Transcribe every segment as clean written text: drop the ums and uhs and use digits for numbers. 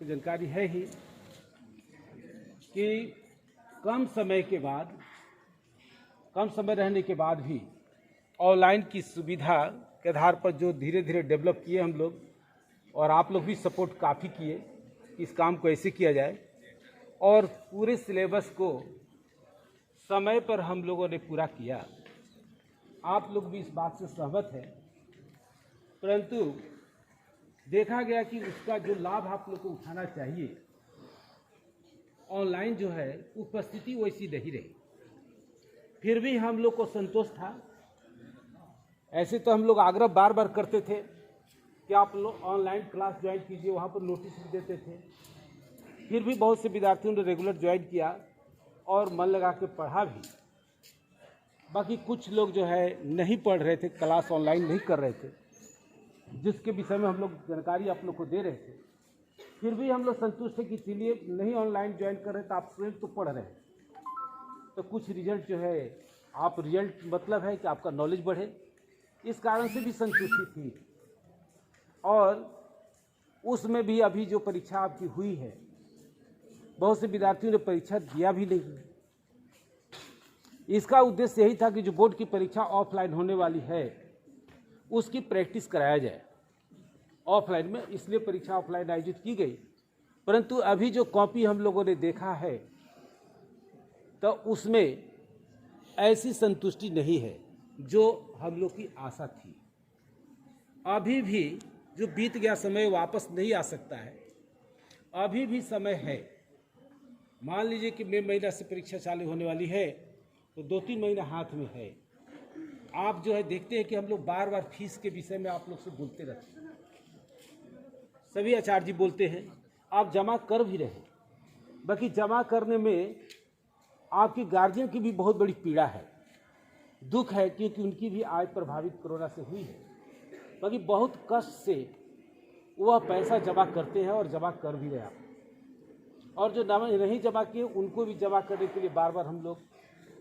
जानकारी है ही कि कम समय रहने के बाद भी ऑनलाइन की सुविधा के आधार पर जो धीरे धीरे डेवलप किए हम लोग, और आप लोग भी सपोर्ट काफ़ी किए कि इस काम को ऐसे किया जाए, और पूरे सिलेबस को समय पर हम लोगों ने पूरा किया। आप लोग भी इस बात से सहमत हैं, परंतु देखा गया कि उसका जो लाभ आप लोग को उठाना चाहिए, ऑनलाइन जो है उपस्थिति वैसी नहीं रही। फिर भी हम लोग को संतोष था। ऐसे तो हम लोग आग्रह बार बार करते थे कि आप लोग ऑनलाइन क्लास ज्वाइन कीजिए, वहाँ पर नोटिस भी देते थे। फिर भी बहुत से विद्यार्थियों ने रेगुलर ज्वाइन किया और मन लगा के पढ़ा भी। बाकी कुछ लोग जो है नहीं पढ़ रहे थे, क्लास ऑनलाइन नहीं कर रहे थे, जिसके विषय में हम लोग जानकारी आप लोग को दे रहे थे। फिर भी हम लोग संतुष्ट थे कि चलिए नहीं ऑनलाइन ज्वाइन कर रहे तो आप स्टूडेंट तो पढ़ रहे हैं, तो कुछ रिजल्ट जो है आप रिजल्ट मतलब है कि आपका नॉलेज बढ़े, इस कारण से भी संतुष्टि थी। और उसमें भी अभी जो परीक्षा आपकी हुई है, बहुत से विद्यार्थियों ने परीक्षा दिया भी नहीं। इसका उद्देश्य यही था कि जो बोर्ड की परीक्षा ऑफलाइन होने वाली है उसकी प्रैक्टिस कराया जाए ऑफलाइन में, इसलिए परीक्षा ऑफलाइन आयोजित की गई। परंतु अभी जो कॉपी हम लोगों ने देखा है तो उसमें ऐसी संतुष्टि नहीं है जो हम लोग की आशा थी। अभी भी जो बीत गया समय वापस नहीं आ सकता है, अभी भी समय है। मान लीजिए कि मई महीना से परीक्षा चालू होने वाली है, तो 2-3 महीना हाथ में है। आप जो है देखते हैं कि हम लोग बार बार फीस के विषय में आप लोग से बोलते रहते हैं, सभी आचार्य जी बोलते हैं, आप जमा कर भी रहे। बाकी जमा करने में आपकी गार्जियन की भी बहुत बड़ी पीड़ा है, दुख है, क्योंकि उनकी भी आय प्रभावित कोरोना से हुई है। बाकी बहुत कष्ट से वह पैसा जमा करते हैं और जमा कर भी रहे आप। और जो नहीं जमा किए उनको भी जमा करने के लिए बार बार हम लोग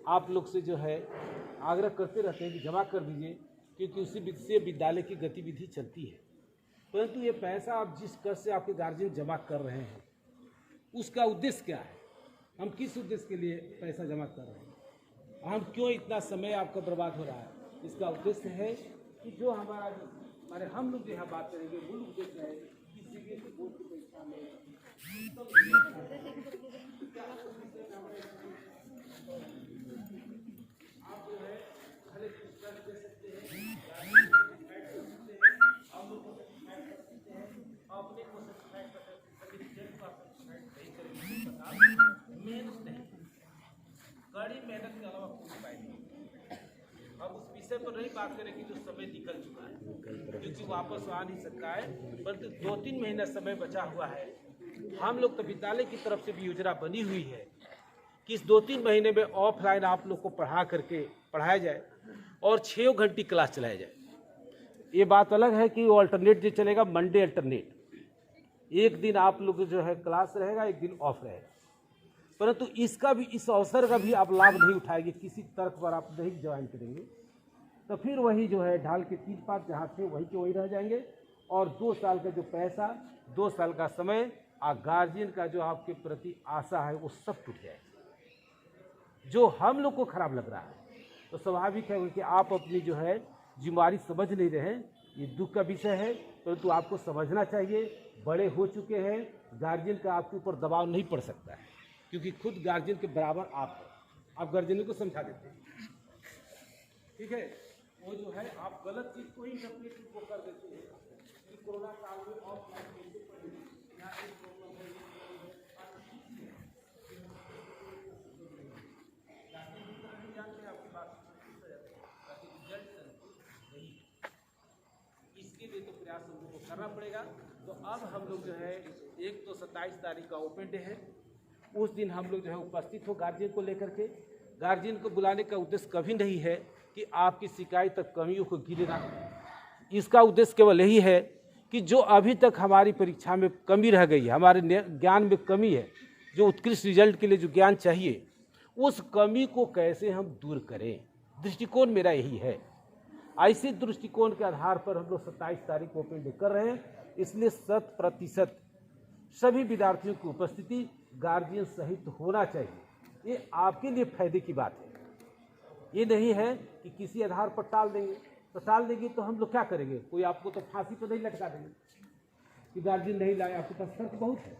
आप लोग से जो है आग्रह करते रहते हैं कि जमा कर दीजिए, क्योंकि उसी से विद्यालय की गतिविधि चलती है। परंतु ये पैसा आप जिस कष्ट से आपके गार्जियन जमा कर रहे हैं, उसका उद्देश्य क्या है? हम किस उद्देश्य के लिए पैसा जमा कर रहे हैं? हम क्यों इतना समय आपका बर्बाद हो रहा है? इसका उद्देश्य है कि जो हमारे हम लोग यहाँ बात करेंगे, मूल उद्देश्य है कि सीबीएसई बोर्ड की परीक्षा में आप जो है हर एक पुस्तक दे सकते हैं, आप लोग को सर्टिफाइड कर सकते हैं, अपने को सर्टिफाइड कर सकते हैं। रिजल्ट का सर्टिफाइड नहीं करेंगे, मेहनत नहीं, कड़ी मेहनत के अलावा कुछ उपाय नहीं। अब उस विषय पर नहीं बात करें कि जो समय निकल चुका है, क्योंकि वापस आ नहीं सकता है। परंतु 2-3 महीना समय बचा हुआ है। हम लोग तो विद्यालय की तरफ से भी योजना बनी हुई है कि इस 2-3 महीने में ऑफलाइन आप लोग को पढ़ाया जाए और 6 घंटे क्लास चलाया जाए। ये बात अलग है कि वो अल्टरनेट जो चलेगा, मंडे अल्टरनेट, एक दिन आप लोग जो है क्लास रहेगा, एक दिन ऑफ रहेगा। परंतु इसका भी, इस अवसर का भी आप लाभ नहीं उठाएंगे, किसी तर्क पर आप नहीं ज्वाइन करेंगे, तो फिर वही जो है ढाल के 3 पात जहाँ थे वही के वही रह जाएंगे। और 2 साल का जो पैसा, 2 साल का समय, गार्जियन का जो आपके प्रति आशा है वो सब टूट जाएगा। जो हम लोग को खराब लग रहा है, तो स्वाभाविक है कि आप अपनी जो है जिम्मेदारी समझ नहीं रहे हैं। ये दुख का विषय है, परंतु आपको समझना चाहिए। बड़े हो चुके हैं, गार्जियन का आपके ऊपर दबाव नहीं पड़ सकता है, क्योंकि खुद गार्जियन के बराबर आप हैं। आप गार्जियन को समझा देते हैं, ठीक है। वो जो है आप गलत चीज़ को ही इंटरप्रेट को कर देते हैं कि कोरोना काल में ऑफलाइन कैसे पढ़ेंगे, या एक प्रॉब्लम है, आपकी बात इसके लिए तो प्रयास हम लोग को करना पड़ेगा। तो अब हम लोग जो है, एक तो 27 तारीख का ओपन डे है, उस दिन हम लोग जो है उपस्थित हो गार्जियन को लेकर के। गार्जियन को बुलाने का उद्देश्य कभी नहीं है कि आपकी शिकायत तक कमियों को गिरेगा। इसका उद्देश्य केवल यही है कि जो अभी तक हमारी परीक्षा में कमी रह गई है, हमारे ज्ञान में कमी है, जो उत्कृष्ट रिजल्ट के लिए जो ज्ञान चाहिए, उस कमी को कैसे हम दूर करें, दृष्टिकोण मेरा यही है। ऐसे दृष्टिकोण के आधार पर हम लोग 27 तारीख को ओपन डे कर रहे हैं। इसलिए 100% सभी विद्यार्थियों की उपस्थिति गार्जियन सहित होना चाहिए। ये आपके लिए फायदे की बात है। ये नहीं है कि किसी आधार पर टाल देंगे, तो टाल देंगे तो हम लोग क्या करेंगे? कोई आपको तो फांसी पर नहीं लटका देंगे कि गार्जियन नहीं लाए। आपके पास तर्क बहुत है,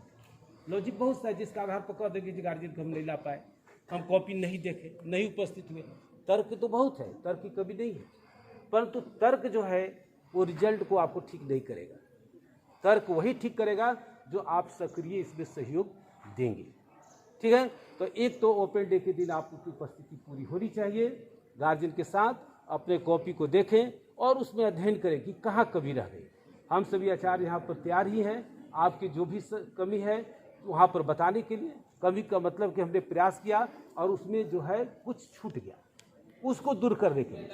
लॉजिक बहुत है, जिसका आधार पर कह देंगे कि गार्जियन को हम नहीं ला पाए, हम कॉपी नहीं देखे, नहीं उपस्थित हुए। तर्क तो बहुत है, तर्क की कमी नहीं है, परंतु तर्क जो है वो रिजल्ट को आपको ठीक नहीं करेगा। तर्क वही ठीक करेगा जो आप सक्रिय इसमें सहयोग देंगे। ठीक है, तो एक तो ओपन डे के दिन आपकी उपस्थिति पूरी होनी चाहिए, गार्जियन के साथ अपने कॉपी को देखें और उसमें अध्ययन करें कि कहाँ कमी रह गई। हम सभी आचार्य यहाँ पर तैयार ही हैं, आपकी जो भी कमी है वहाँ पर बताने के लिए। कमी का मतलब कि हमने प्रयास किया और उसमें जो है कुछ छूट गया, उसको दूर करने के लिए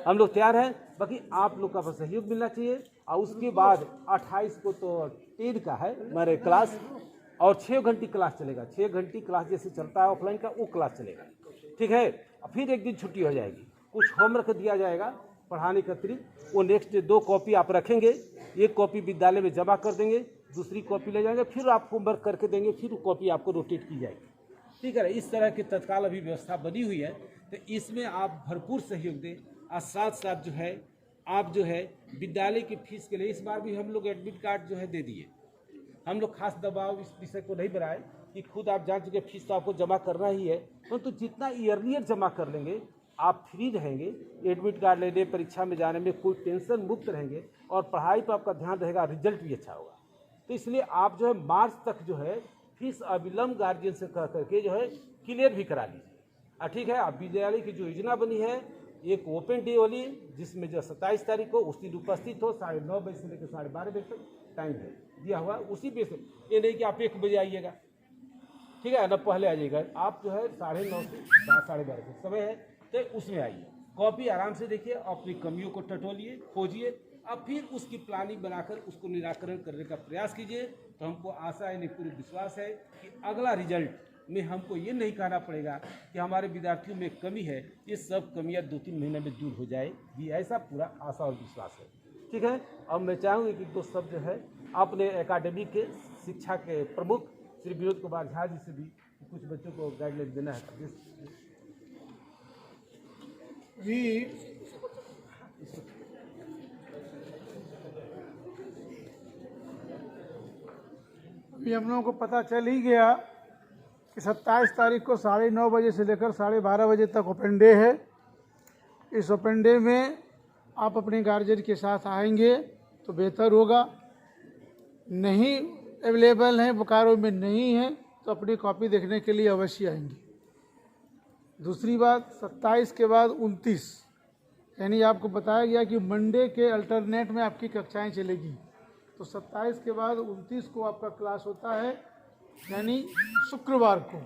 हम लोग तैयार हैं। बाकी आप लोग का सहयोग मिलना चाहिए। और उसके बाद 28 को तो 10 का है हमारे क्लास, और 6 घंटे क्लास चलेगा। 6 घंटे क्लास जैसे चलता है ऑफलाइन का, वो क्लास चलेगा। ठीक है, फिर एक दिन छुट्टी हो जाएगी, कुछ होमवर्क दिया जाएगा पढ़ाने के अतिरिक्त। वो नेक्स्ट 2 कॉपी आप रखेंगे, एक कॉपी विद्यालय में जमा कर देंगे, दूसरी कॉपी ले जाएंगे, फिर आप होमवर्क करके देंगे, फिर वो कॉपी आपको रोटेट की जाएगी। ठीक है, इस तरह की तत्काल अभी व्यवस्था बनी हुई है, तो इसमें आप भरपूर सहयोग दें। और साथ साथ जो है आप जो है विद्यालय की फीस के लिए इस बार भी हम लोग एडमिट कार्ड जो है दे दिए। हम लोग खास दबाव इस विषय को नहीं बनाए कि खुद आप जान चुके फीस तो आपको जमा करना ही है, परंतु जितना ईयरलियर जमा कर लेंगे आप फ्री रहेंगे। एडमिट कार्ड लेने, परीक्षा में जाने में कोई टेंशन मुक्त रहेंगे और पढ़ाई पर आपका ध्यान रहेगा, रिजल्ट भी अच्छा होगा। तो इसलिए आप जो है मार्च तक जो है फीस अविलंब गार्जियन से कह करके जो है क्लियर भी करा लीजिए। ठीक है, आप विद्यालय की जो योजना बनी है, एक ओपन डे वाली जिसमें जो 27 तारीख को उस दिन उपस्थित हो, 9:30 बजे से लेकर 12:30 बजे तक टाइम है दिया हुआ, उसी पे से। ये नहीं कि आप 1 बजे आइएगा, ठीक है ना, पहले आ जाइएगा। आप जो है 9:30 से 12:30 तक समय है, तो उसमें आइए, कॉपी आराम से देखिए, अपनी कमियों को टटोलिए, खोजिए, अब फिर उसकी प्लानिंग बनाकर उसको निराकरण करने का प्रयास कीजिए। तो हमको आशा है, पूरी विश्वास है कि अगला रिजल्ट में हमको ये नहीं कहना पड़ेगा कि हमारे विद्यार्थियों में कमी है, ये सब कमियां 2-3 महीने में दूर हो जाएगी, ऐसा पूरा आशा और विश्वास है। ठीक है, अब मैं चाहूँगी कि 2 शब्द जो है अपने एकेडमी के शिक्षा के प्रमुख श्री विनोद कुमार झा जी से भी कुछ बच्चों को गाइडलाइन देना है। अभी हम लोगों को पता चल ही गया कि 27 तारीख को 9:30 बजे से लेकर 12:30 बजे तक ओपन डे है। इस ओपन डे में आप अपने गार्जियन के साथ आएंगे तो बेहतर होगा। नहीं अवेलेबल हैं, बोकारो में नहीं है, तो अपनी कॉपी देखने के लिए अवश्य आएंगे। दूसरी बात, 27 के बाद 29 यानी आपको बताया गया कि मंडे के अल्टरनेट में आपकी कक्षाएं चलेगी। तो 27 के बाद 29 को आपका क्लास होता है, यानी शुक्रवार को।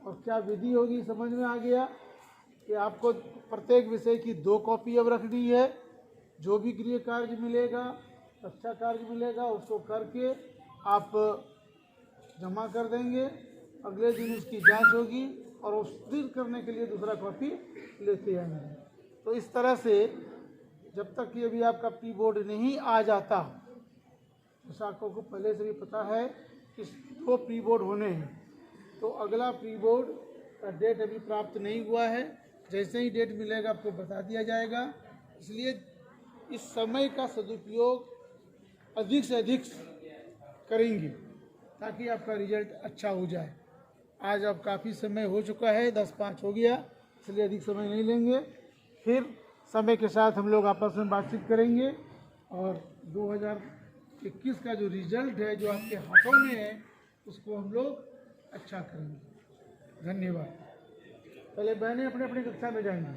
और क्या विधि होगी समझ में आ गया कि आपको प्रत्येक विषय की 2 कॉपी अब रखनी है। जो भी गृह कार्य मिलेगा, अच्छा कार्य मिलेगा, उसको करके आप जमा कर देंगे। अगले दिन उसकी जांच होगी और उस दिन करने के लिए दूसरा कॉपी लेते आएंगे। तो इस तरह से जब तक कि अभी आपका प्री बोर्ड नहीं आ जाता, शाखों को पहले से भी पता है कि 2 प्री बोर्ड होने हैं, तो अगला प्री बोर्ड का डेट अभी प्राप्त नहीं हुआ है। जैसे ही डेट मिलेगा आपको बता दिया जाएगा। इसलिए इस समय का सदुपयोग अधिक से अधिक करेंगे ताकि आपका रिजल्ट अच्छा हो जाए। आज अब काफ़ी समय हो चुका है, 10:05 हो गया, इसलिए अधिक समय नहीं लेंगे। फिर समय के साथ हम लोग आपस में बातचीत करेंगे और 2021 का जो रिजल्ट है, जो आपके हाथों में है, उसको हम लोग अच्छा करेंगे। धन्यवाद। पहले बहनें अपने अपने कक्षा में जाएंगी।